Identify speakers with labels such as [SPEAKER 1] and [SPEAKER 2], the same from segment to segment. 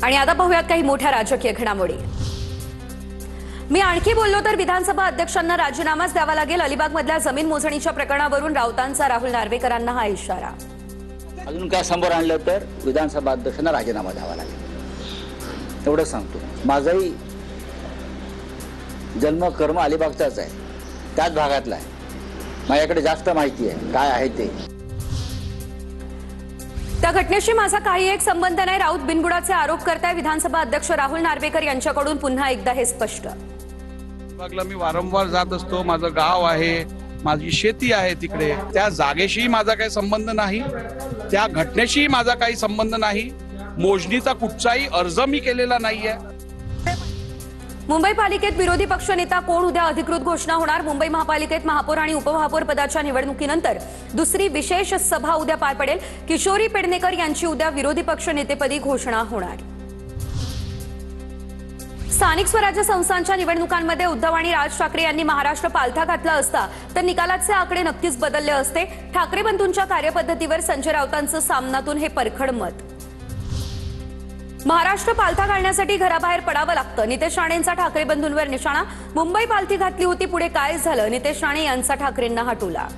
[SPEAKER 1] आणि आता पाहूयात काही मोठ्या राजकीय घडामोडी। मी आणखी बोललो तर विधानसभा अध्यक्षांना राजीनामाच द्यावा लागेल। अलिबागमधल्या जमीन मोजणीच्या प्रकरणावरून राऊतांचा राहुल नार्वेकरांना हा इशारा।
[SPEAKER 2] अजून काय समोर आणलं तर विधानसभा अध्यक्षांना राजीनामा द्यावा लागेल एवढं सांगतो। माझाही जन्म कर्म अलिबागचाच आहे, त्याच भागातला आहे, माझ्याकडे जास्त माहिती आहे काय आहे ते।
[SPEAKER 1] त्या घटनेशी माझा काही एक संबंध नाही, राऊत बिनबुडाचे आरोप करताय। विधानसभा अध्यक्ष राहुल नार्वेकर यांच्याकडून पुन्हा एकदा हे स्पष्ट।
[SPEAKER 3] अलिबागला मी वारंवार जात असतो, माझं गाव आहे, माझी शेती आहे तिकडे, त्या जागेशी माझा काही संबंध नाही, त्या घटनेशी माझा काही संबंध नाही, मोजणीचा कुठचाही अर्ज मी केलेला नाहीये।
[SPEAKER 1] मुंबई पालिकेत विरोधी पक्षनेता कोण, उद्या अधिकृत घोषणा होणार। मुंबई महापालिकेत महापौर आणि उपमहापौर पदाच्या निवडणुकीनंतर दुसरी विशेष सभा उद्या पार पडेल। किशोरी पेडणेकर यांची उद्या विरोधी पक्षनेतेपदी घोषणा होणार। स्थानिक स्वराज्य संस्थांच्या निवडणुकांमध्ये उद्धव आणि राज ठाकरे यांनी महाराष्ट्र पालथा घातला असता तर निकालाचे आकडे नक्कीच बदलले असते। ठाकरे बंधूंच्या कार्यपद्धतीवर संजय राऊतांचं सामनातून हे परखड मत। महाराष्ट्र पालथा घालण्यासाठी घराबाहेर पडावं लागतं, नितेश राणेंचा ठाकरे बंधूंवर निशाणा। मुंबई पालथी घातली होती, पुढे काय झालं, नितेश राणे यांचा ठाकरेंना हा टोला।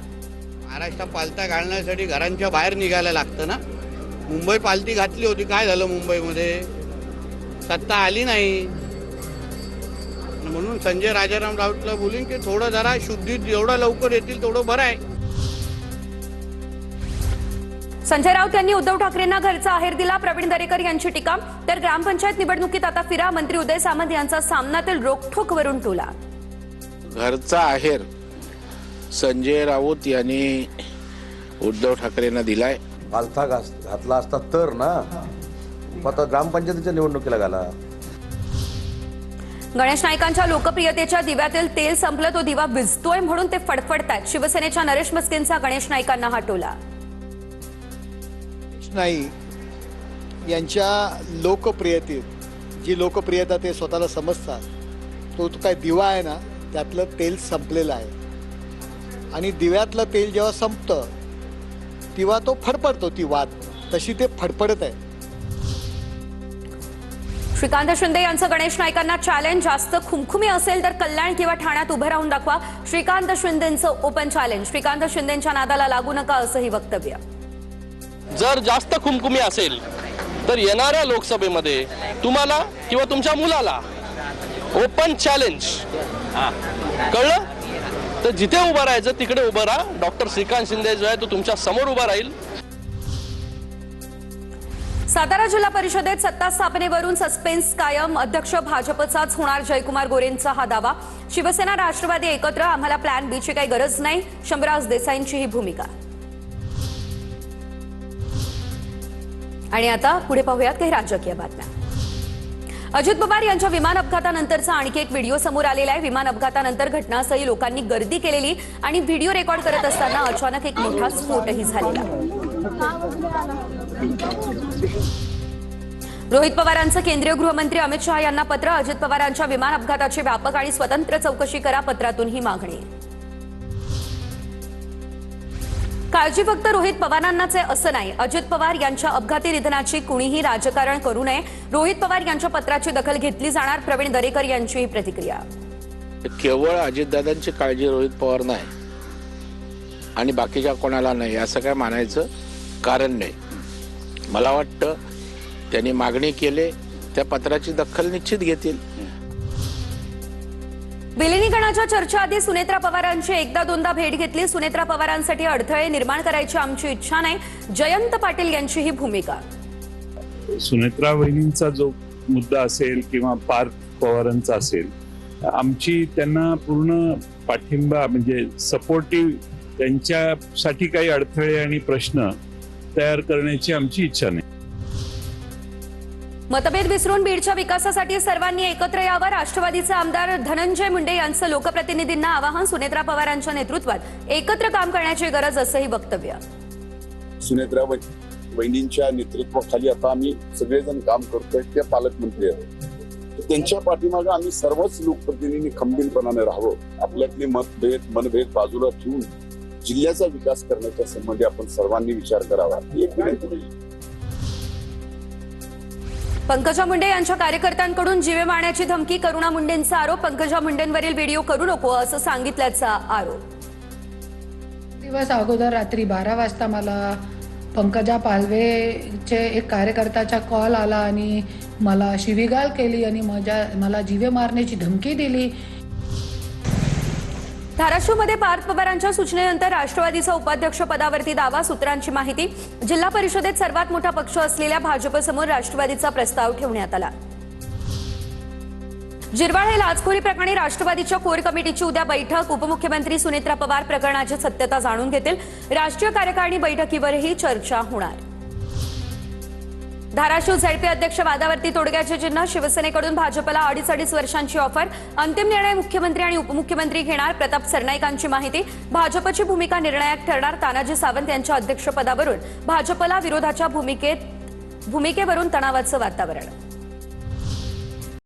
[SPEAKER 4] महाराष्ट्र पालथा घालण्यासाठी घरांच्या बाहेर निघायला लागतं ना। मुंबई पालथी घातली होती, काय झालं मुंबईमध्ये, सत्ता आली नाही, म्हणून संजय राजाराम राऊतला बोलीन की थोडं जरा शुद्धीत जेवढं लवकर येतील तेवढं बरं आहे।
[SPEAKER 1] संजय राऊत यांनी उद्धव ठाकरेंना घरचा आहेर दिला। प्रवीण दरेकर यांची टीका। तर ग्रामपंचायत निवडणुकीत आता फिरा, मंत्री उदय सामंत यांचा सामनातील रोखठोकवरून टोला।
[SPEAKER 5] घरचा आहेर संजय राऊत यांनी उद्धव ठाकरेंना दिलाय।
[SPEAKER 6] पालथा घातला असता तर ना, आता ग्रामपंचायतीच्या निवडणुकीला घाला।
[SPEAKER 1] गणेश नाईकांच्या लोकप्रियतेच्या दिव्यातील तेल संपलं, तो दिवा विझतोय म्हणून ते फडफडतायत। शिवसेनेच्या नरेश मस्केंचा गणेश नाईकांना हा टोला।
[SPEAKER 7] नाही यांच्या लोकप्रियतेत जी लोकप्रियता ते स्वतःला समजतात, तो काय दिवा आहे ना, त्यातलं तेल संपलेलं आहे आणि दिव्यातलं तेल जेव्हा संपतं तेव्हा तो फडफडतो, ती वात तशी ते फडफडत आहे।
[SPEAKER 1] श्रीकांत शिंदे यांचं गणेश नाईकांना चॅलेंज, जास्त खुमखुमी असेल तर कल्याण किंवा ठाण्यात उभं राहून दाखवा। श्रीकांत शिंदेंचं ओपन चॅलेंज। श्रीकांत शिंदेंच्या नादाला लागू नका असंही वक्तव्य।
[SPEAKER 8] जर जास्त खुमखुमी असेल तर येणाऱ्या लोकसभेमध्ये तुम्हाला किंवा तुमच्या मुलाला ओपन चॅलेंज, कळलं, तर जिथे उभं राहायचं तिकडे उभं राहा। डॉक्टर श्रीकांत शिंदे जो आहे तो तुमच्या समोर उभा राहील।
[SPEAKER 1] सातारा जिल्हा परिषदेत सत्ता स्थापनेवरून सस्पेन्स कायम। अध्यक्ष भाजपचाच होणार, जयकुमार गोरेंचा हा दावा। शिवसेना राष्ट्रवादी एकत्र, आम्हाला प्लॅन बी ची काही गरज नाही, शंभूराज देसाईंची ही भूमिका। आणि आता पुढे पाहूयात काही राजकीय बातम्या। अजित पवार यांच्या विमान अपघातानंतरचा आणखी एक व्हिडिओ समोर आलेला आहे। विमान अपघातानंतर घटनास्थळी लोकांनी गर्दी केलेली आणि व्हिडिओ रेकॉर्ड करत असताना अचानक एक मोठा स्फोटही झालेला। रोहित पवारांचं केंद्रीय गृहमंत्री अमित शहा यांना पत्र। अजित पवारांच्या विमान अपघाताची व्यापक आणि स्वतंत्र चौकशी करा, पत्रातून ही मागणी। काळजी फक्त रोहित पवारांनाच आहे असं नाही, अजित पवार यांच्या अपघाती निधनाची कुणीही राजकारण करू नये। रोहित पवार यांच्या पत्राची दखल घेतली जाणार, प्रवीण दरेकर यांची ही प्रतिक्रिया।
[SPEAKER 5] केवळ अजितदादांची काळजी रोहित पवार नाही आणि बाकीच्या कोणाला नाही असं काय मानायचं कारण नाही। मला वाटतं त्यांनी मागणी केली, त्या पत्राची दखल निश्चित घेतील।
[SPEAKER 1] विलिनीकरणाच्या चर्चेआधी सुनेत्रा पवारांची एकदा दोनदा भेट घेतली। सुनेत्रा पवारांसाठी अडथळे निर्माण करायची आमची इच्छा नाही, जयंत पाटील यांची ही भूमिका।
[SPEAKER 9] सुनेत्रा वहिनींचा जो मुद्दा असेल किंवा पार्थ पवारांचा असेल, आमची त्यांना पूर्ण पाठिंबा म्हणजे सपोर्टिव्ह, त्यांच्यासाठी काही अडथळे आणि प्रश्न तयार करण्याची आमची इच्छा नाही।
[SPEAKER 1] मतभेद विसरून बीडच्या विकासासाठी सर्वांनी एकत्र यावं, राष्ट्रवादीचे आमदार धनंजय मुंडे यांचं लोकप्रतिनिधींना आवाहन। सुनेत्रा पवारांच्या नेतृत्वात एकत्र काम करण्याची गरज असंही वक्तव्य।
[SPEAKER 10] सुनेत्रा वहिनींच्या नेतृत्वाखाली आता आम्ही सगळेजण काम करतोय, ते पालकमंत्री आहेत, त्यांच्या पाठीमागे आम्ही सर्वच लोकप्रतिनिधी खंबीरपणाने राहावं। आपल्यातले मनभेद बाजूला ठेवून जिल्ह्याचा विकास करण्याच्या संबंधी आपण सर्वांनी विचार करावा, ही एक विनंती।
[SPEAKER 1] पंकजा मुंडे यांच्या कार्यकर्त्यांकडून जीवे मारण्याची धमकी, करुणा मुंडेंचा आरोप. पंकजा मुंडेंवरील व्हिडिओ करू नको असं सांगितल्याचा आरोप.
[SPEAKER 11] दिवस अगोदर रात्री 12 वाजता मला पंकजा पालवेचे एक कार्यकर्त्याचा कॉल आला आणि मला शिवीगाळ केली आणि मला जीवे मारण्याची धमकी दिली.
[SPEAKER 1] धाराशिवमध्ये पार्थ पवारांच्या सूचनेनंतर राष्ट्रवादीचा उपाध्यक्ष पदावरती दावा. सूत्रांची माहिती, जिल्हा परिषदेत सर्वात मोठा पक्ष असलेल्या भाजपसमोर राष्ट्रवादीचा प्रस्ताव ठेवण्यात आला. जिरवाळे लाचखोरी प्रकरणी राष्ट्रवादीच्या कोर कमिटीची उद्या बैठक. उपमुख्यमंत्री सुनेत्रा पवार प्रकरणाची सत्यता जाणून घेतील. राष्ट्रीय कार्यकारिणी बैठकीवरही चर्चा होणार. धाराशिव झेडपी अध्यक्ष वादावरती तोडग्याचे चिन्ह. शिवसेनेकडून भाजपला 2.5 वर्षांची ऑफर. अंतिम निर्णय मुख्यमंत्री आणि उपमुख्यमंत्री घेणार. प्रताप सरनाईकांची माहिती, भाजपची भूमिका निर्णायक ठरणार. तानाजी सावंत यांच्या अध्यक्षपदावरून भाजपला विरोधाच्या भूमिकेवरून तणावाचं वातावरण.